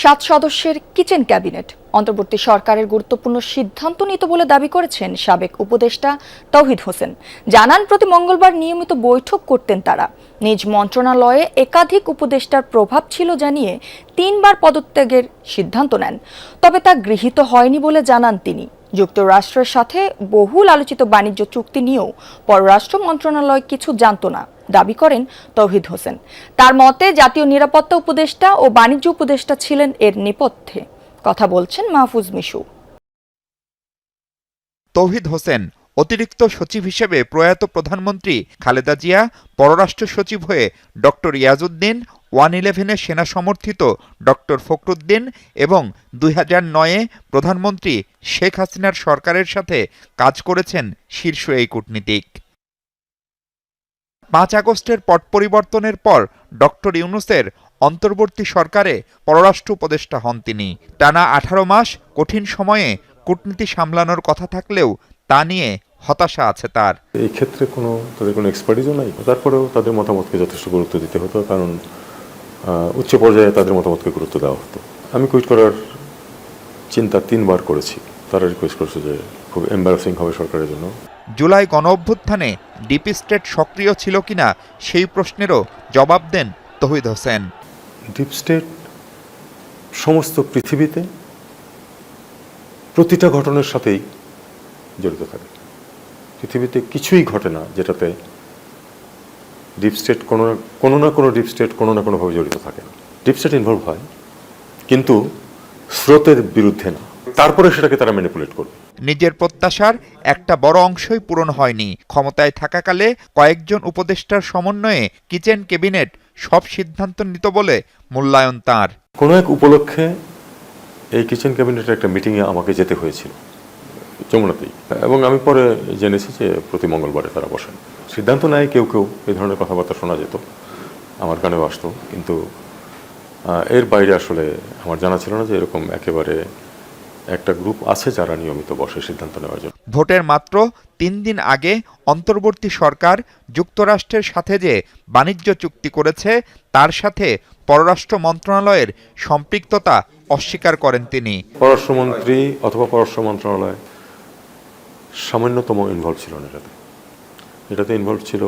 7 সদস্যের kitchen cabinet অন্তর্বর্তী সরকারের গুরুত্বপূর্ণ সিদ্ধান্ত নিত বলে দাবি করেছেন সাবেক উপদেষ্টা তৌহিদ হোসেন। জানান, প্রতি মঙ্গলবার নিয়মিত বৈঠক করতেন তারা। নিজ মন্ত্রণালয়ে একাধিক উপদেষ্টার প্রভাব ছিল জানিয়ে 3 বার পদত্যাগের সিদ্ধান্ত নেন। তবে তা গৃহীত হয়নি বলে জানান তিনি। যুক্তরাষ্ট্রের সাথে বহুল আলোচিত বাণিজ্য চুক্তি নিয়েও পররাষ্ট্র মন্ত্রণালয় কিছু জানত না দাবি করেন তৌহিদ হোসেন। তার মতে জাতীয় নিরাপত্তা উপদেষ্টা ও বাণিজ্য উপদেষ্টা ছিলেন এর নেপথ্যে। কথা বলছেন মাহফুজ মিশু। তৌহিদ হোসেন অতিরিক্ত সচিব হিসেবে প্রয়াত প্রধানমন্ত্রী খালেদা জিয়া, পররাষ্ট্র সচিব হয়ে ডক্টর ইয়াজউদ্দিন, 111-এ সেনা সমর্থিত ডক্টর ফখরুদ্দিন এবং 2009-এ প্রধানমন্ত্রী শেখ হাসিনার সরকারের সাথে কাজ করেছেন শীর্ষ এই কূটনীতিক। 5 আগস্টের পট পরিবর্তনের পর ডক্টর ইউনূসের অন্তর্বর্তী সরকারে পররাষ্ট্র উপদেষ্টা হন তিনি। টানা 18 মাস কঠিন সময়ে কূটনীতি সামলানোর কথা থাকলেও তা নিয়ে হতাশা আছে তার। এই ক্ষেত্রে তাদের কোনো এক্সপার্টিসও নাই, তারপরেও তাদের মতামতকে যথেষ্ট গুরুত্ব দিতে হতো, কারণ উচ্চ পর্যায়ে তাদের মতামতকে গুরুত্ব দেওয়া হতো। আমি কুইট করার চিন্তা 3 বার করেছি। তারা রিকোয়েস্ট করেছে যে খুব এম্বারাসিং হবে সরকারের জন্য। জুলাই গণঅভ্যুত্থানে ডিপ স্টেট সক্রিয় ছিল কিনা সেই প্রশ্নেরও জবাব দেন তৌহিদ হোসেন। ডিপ স্টেট সমস্ত পৃথিবীতে প্রতিটা ঘটনার সাথেই জড়িত থাকে। পৃথিবীতে কিছুই ঘটে না যেটাতে ডিপ স্টেট কোনো না কোনো ডিপ স্টেট কোনো না কোনোভাবে জড়িত থাকে না। ডিপ স্টেট ইনভলভ হয়, কিন্তু স্রোতের বিরুদ্ধে না। তারপরে সেটাকে তারা ম্যানিপুলেট করবে। নিজের প্রত্যাশার একটা বড় অংশই পূরণ হয়নি। ক্ষমতায় থাকাকালে কয়েকজন উপদেষ্টার সমন্বয়ে কিচেন ক্যাবিনেট সব সিদ্ধান্ত নিত বলে মূল্যায়ন তার। কোনো এক উপলক্ষে এই কিচেন ক্যাবিনেটের একটা মিটিংয়ে আমাকে যেতে হয়েছিল যমুনাতেই, এবং আমি পরে জেনেছি যে প্রতি মঙ্গলবারে তারা বসেন। সিদ্ধান্ত নেয় কেউ কেউ, এই ধরনের কথাবার্তা শোনা যেত, আমার কানেও আসতো, কিন্তু এর বাইরে আসলে আমার জানা ছিল না যে এরকম একেবারে একটা গ্রুপ আছে যারা নিয়মিত বসে সিদ্ধান্ত নেওয়ার জন্য। ভোটের মাত্র 3 দিন আগে অন্তর্বর্তী সরকার যুক্তরাষ্ট্রের সাথে যে বাণিজ্য চুক্তি করেছে তার সাথে পররাষ্ট্র মন্ত্রণালয়ের সম্পৃক্ততা অস্বীকার করেন তিনি। পররাষ্ট্রমন্ত্রী অথবা পররাষ্ট্র মন্ত্রণালয় সামান্যতম ইনভলভ ছিল না এটাতে ইনভলভ ছিল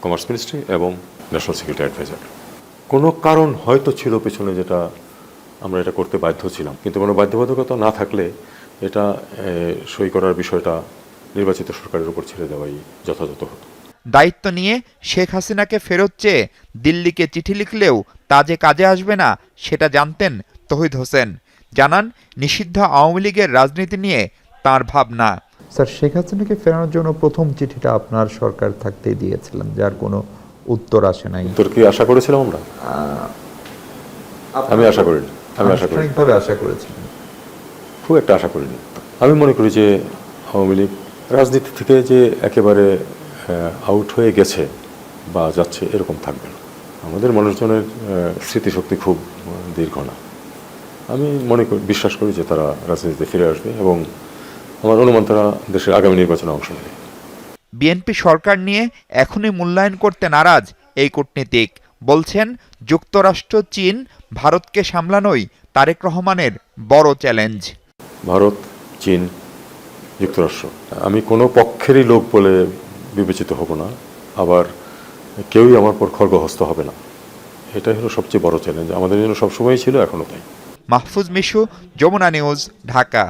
কমার্স মিনিস্ট্রি এবং ন্যাশনাল সিকিউরিটি অ্যাডভাইজার। কোনো কারণ হয়তো ছিল পেছনে যেটা আমরা এটা করতে বাধ্য ছিলাম, কিন্তু কোনো বাধ্যবাধকতা না থাকলে এটা সই করার বিষয়টা নির্বাচিত সরকারের উপর ছেড়ে দেওয়াই যথাযথ হতো। দায়িত্ব নিয়ে শেখ হাসিনাকে ফেরত চেয়ে দিল্লিকে চিঠি লিখলেও তা যে কাজে আসবে না সেটা জানতেন তৌহিদ হোসেন। জানান, নিষিদ্ধ আওয়ামী লীগের রাজনীতি নিয়ে তাঁর ভাবনা। স্যার, শেখ হাসিনাকে ফেরানোর জন্য প্রথম চিঠিটা আপনার সরকার থাকতেই দিয়েছিলেন, যার কোনো উত্তর আসে নাই। উত্তর কি আশা করেছিলাম আমরা? আমি আশা করিনি। আনুষ্ঠানিকভাবে আশা করেছিলেন? খুব একটা আশা করিনি। আমি মনে করি যে আওয়ামী লীগ রাজনীতি থেকে যে একেবারে আউট হয়ে গেছে বা যাচ্ছে এরকম থাকবে না। আমাদের মানুষজনের স্মৃতিশক্তি খুব দীর্ঘ না। আমি বিশ্বাস করি যে তারা রাজনীতিতে ফিরে আসবে, এবং আমার অনুমান তারা দেশের আগামী নির্বাচনে অংশ নেবে। বিএনপি সরকার নিয়ে এখনই মূল্যায়ন করতে নারাজ এই কূটনীতিক। বলছেন, যুক্তরাষ্ট্র, চীন, ভারতকে সামলানোই তারেক রহমানের বড় চ্যালেঞ্জ। ভারত, চীন, যুক্তরাষ্ট্র, আমি কোনো পক্ষেরই লোক বলে বিবেচিত হব না, আবার কেউই আমার পর খড়গহস্ত হবে না। এটাই হলো সবচেয়ে বড় চ্যালেঞ্জ, আমাদের জন্য সবসময়ই ছিল, এখনো তাই। মাহফুজ মিশু, যমুনা নিউজ, ঢাকা।